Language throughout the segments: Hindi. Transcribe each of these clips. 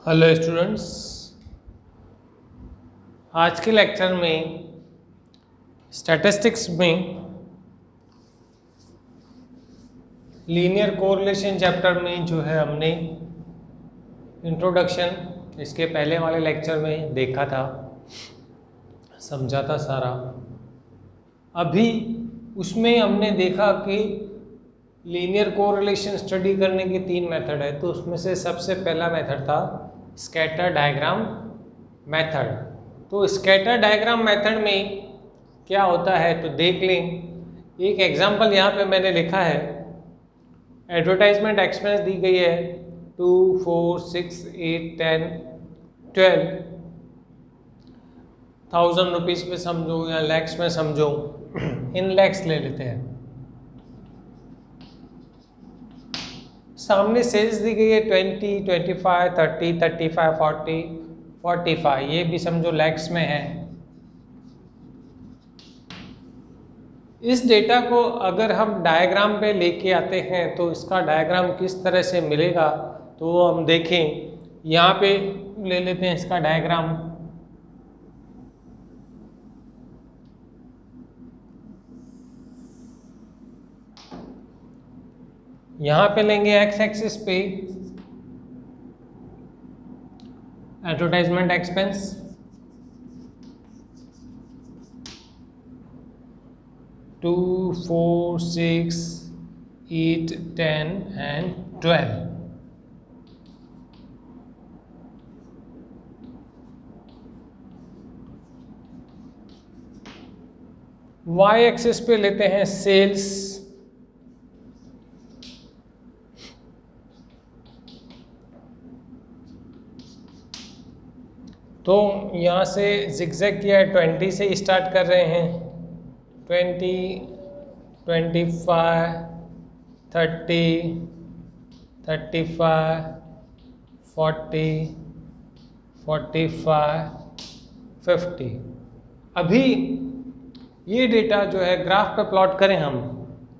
हेलो स्टूडेंट्स, आज के लेक्चर में स्टैटिस्टिक्स में लीनियर कोरिलेशन चैप्टर में जो है हमने इंट्रोडक्शन इसके पहले वाले लेक्चर में देखा था, समझा था सारा। अभी उसमें हमने देखा कि लीनियर कोरिलेशन स्टडी करने के 3 मेथड है। तो उसमें से सबसे पहला मेथड था स्कैटर डायग्राम मेथड। तो स्कैटर डायग्राम मेथड में क्या होता है तो देख लें। एक एग्जांपल यहाँ पे मैंने लिखा है, एडवर्टाइजमेंट एक्सपेंस दी गई है 2, 4, 6, 8, 10, 12 ₹1000 में समझो या लैक्स में समझो। इन लैक्स ले लेते हैं। सामने सेल्स दी गई है 20, 25, 30, 35, 40, 45, ये भी समझो लैक्स में है। इस डेटा को अगर हम डायग्राम पे लेके आते हैं तो इसका डायग्राम किस तरह से मिलेगा तो हम देखें। यहाँ पे ले लेते हैं इसका डायग्राम। यहाँ पे लेंगे एक्स एक्सिस पे advertisement expense, two, 4, 6, 8, 10 and 12। Y axis पे लेते हैं सेल्स, तो यहाँ से जिगजैग किया है, 20 से स्टार्ट कर रहे हैं। 20, 25, 30, 35, 40, 45, 50। अभी ये डेटा जो है ग्राफ पे प्लॉट करें हम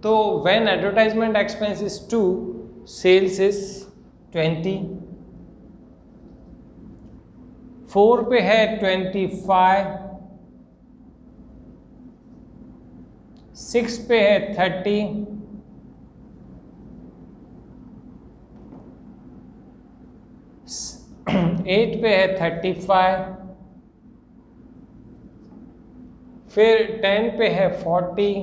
तो when advertisement expense is 2, sales is 20, 4 पे है 25, 6 पे है 30, 8 पे है 35, फिर 10 पे है 40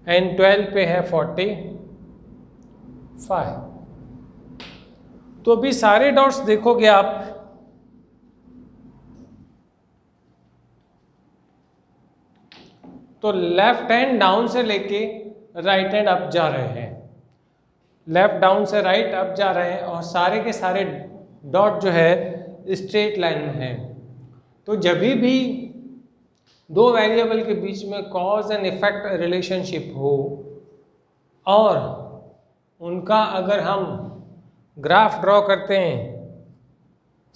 एंड 12 पे है 45। तो अभी सारे डॉट्स देखोगे आप तो लेफ्ट हैंड डाउन से लेके राइट हैंड अप जा रहे हैं, लेफ्ट डाउन से राइट अप जा रहे हैं और सारे के सारे डॉट जो है स्ट्रेट लाइन में है। तो जब भी दो वेरिएबल के बीच में कॉज एंड इफेक्ट रिलेशनशिप हो और उनका अगर हम ग्राफ ड्रॉ करते हैं,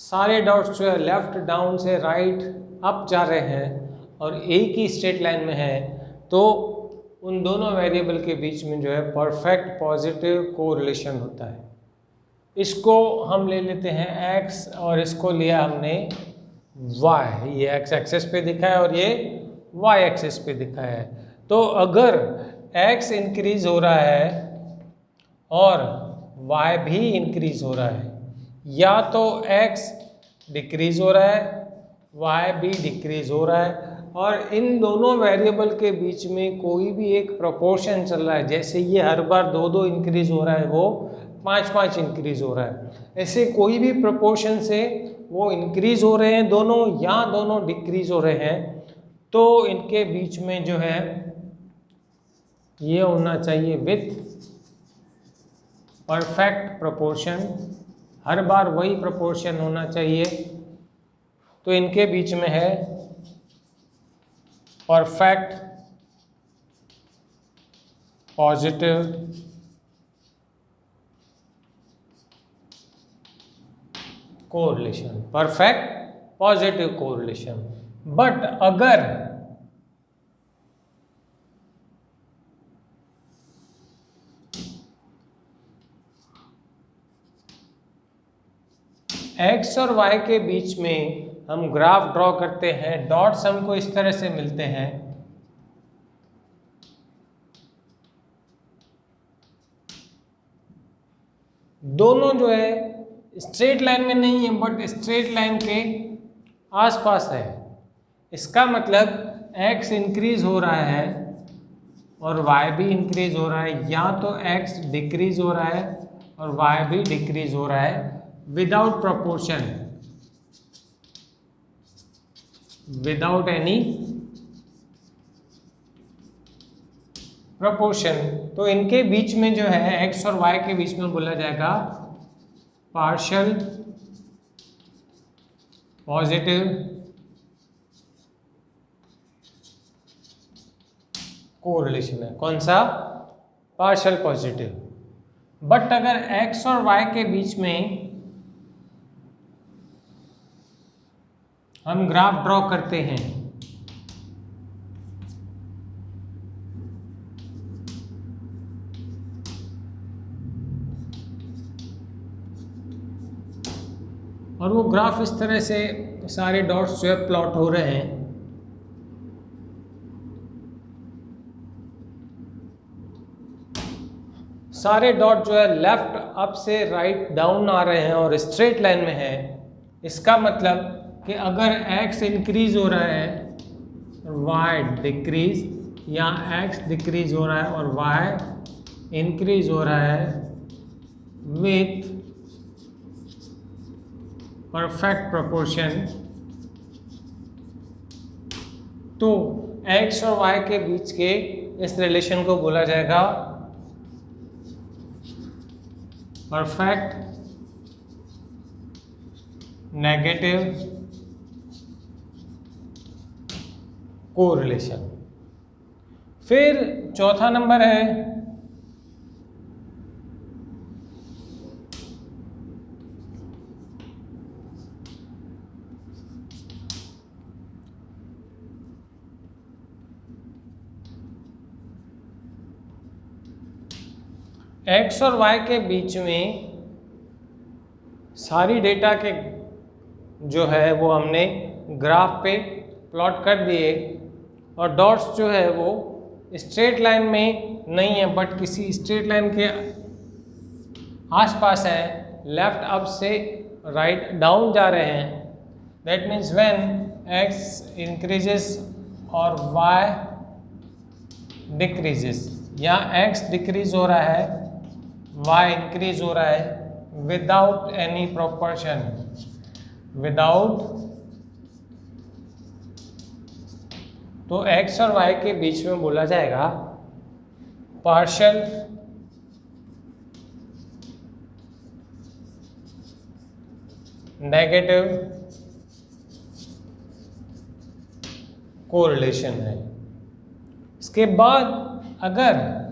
सारे डॉट्स जो है लेफ्ट डाउन से राइट अप जा रहे हैं और एक ही स्ट्रेट लाइन में है, तो उन दोनों वेरिएबल के बीच में जो है परफेक्ट पॉजिटिव कोरिलेशन होता है। इसको हम ले लेते हैं x और इसको लिया हमने y। ये x एक्सिस पे दिखा है और ये y एक्सिस पे दिखा है। तो अगर x इंक्रीज हो रहा है और y भी इंक्रीज हो रहा है, या तो x डिक्रीज हो रहा है y भी डिक्रीज हो रहा है, और इन दोनों वेरिएबल के बीच में कोई भी एक प्रोपोर्शन चल रहा है, जैसे ये हर बार 2-2 इंक्रीज हो रहा है, वो 5-5 इंक्रीज हो रहा है, ऐसे कोई भी प्रोपोर्शन से वो इंक्रीज हो रहे हैं दोनों या दोनों डिक्रीज हो रहे हैं, तो इनके बीच में जो है ये होना चाहिए विथ परफेक्ट प्रोपोर्शन। हर बार वही प्रोपोर्शन होना चाहिए। तो इनके बीच में है perfect positive correlation, perfect positive correlation. But अगर एक्स और वाई के बीच में हम ग्राफ ड्रॉ करते हैं, डॉट्स हमको इस तरह से मिलते हैं। दोनों जो है स्ट्रेट लाइन में नहीं है बट स्ट्रेट लाइन के आसपास है। इसका मतलब x इंक्रीज हो रहा है और y भी इंक्रीज हो रहा है, या तो x डिक्रीज हो रहा है और y भी डिक्रीज हो रहा है without proportion, without any proportion. तो इनके बीच में जो है x और y के बीच में बोला जाएगा पार्शियल पॉजिटिव कोरिलेशन है। कौन सा? Partial positive. बट अगर x और y के बीच में हम ग्राफ ड्रॉ करते हैं और वो ग्राफ इस तरह से सारे डॉट्स जो है प्लॉट हो रहे हैं, सारे डॉट जो है लेफ्ट अप से राइट डाउन आ रहे हैं और स्ट्रेट लाइन में है। इसका मतलब कि अगर x इंक्रीज हो रहा है y डिक्रीज, या x डिक्रीज हो रहा है और y इंक्रीज हो रहा है विथ परफेक्ट प्रोपोर्शन, तो x और y के बीच के इस रिलेशन को बोला जाएगा परफेक्ट नेगेटिव कोरिलेशन। फिर चौथा नंबर है x और y के बीच में सारी डेटा के जो है वो हमने ग्राफ पे प्लॉट कर दिए और डॉट्स जो है वो स्ट्रेट लाइन में नहीं है बट किसी स्ट्रेट लाइन के आसपास है, लेफ्ट अप से राइट डाउन जा रहे हैं। That means when x increases और y डिक्रीजेस, या x डिक्रीज हो रहा है y इंक्रीज हो रहा है विदाउट एनी प्रोपोर्शन, विदाउट, तो x और y के बीच में बोला जाएगा पार्शियल नेगेटिव कोरिलेशन है। इसके बाद अगर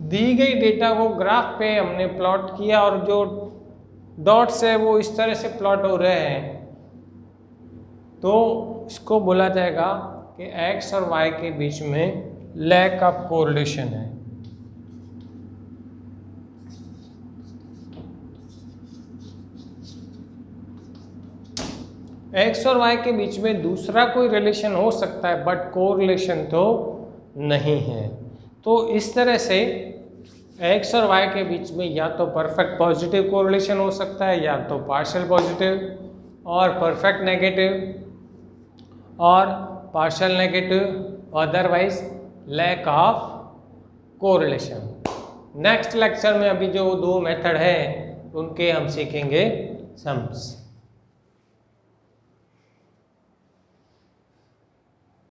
दी गई डेटा को ग्राफ पे हमने प्लॉट किया और जो डॉट्स है वो इस तरह से प्लॉट हो रहे हैं, तो इसको बोला जाएगा कि x और y के बीच में लैक ऑफ कोरिलेशन है। x और y के बीच में दूसरा कोई रिलेशन हो सकता है बट कोरिलेशन तो नहीं है। तो इस तरह से x और y के बीच में या तो परफेक्ट पॉजिटिव कोरिलेशन हो सकता है, या तो पार्शियल पॉजिटिव और परफेक्ट नेगेटिव और partial negative, otherwise lack of correlation. Next lecture में अभी जो दो मेथड है उनके हम सीखेंगे सम्स।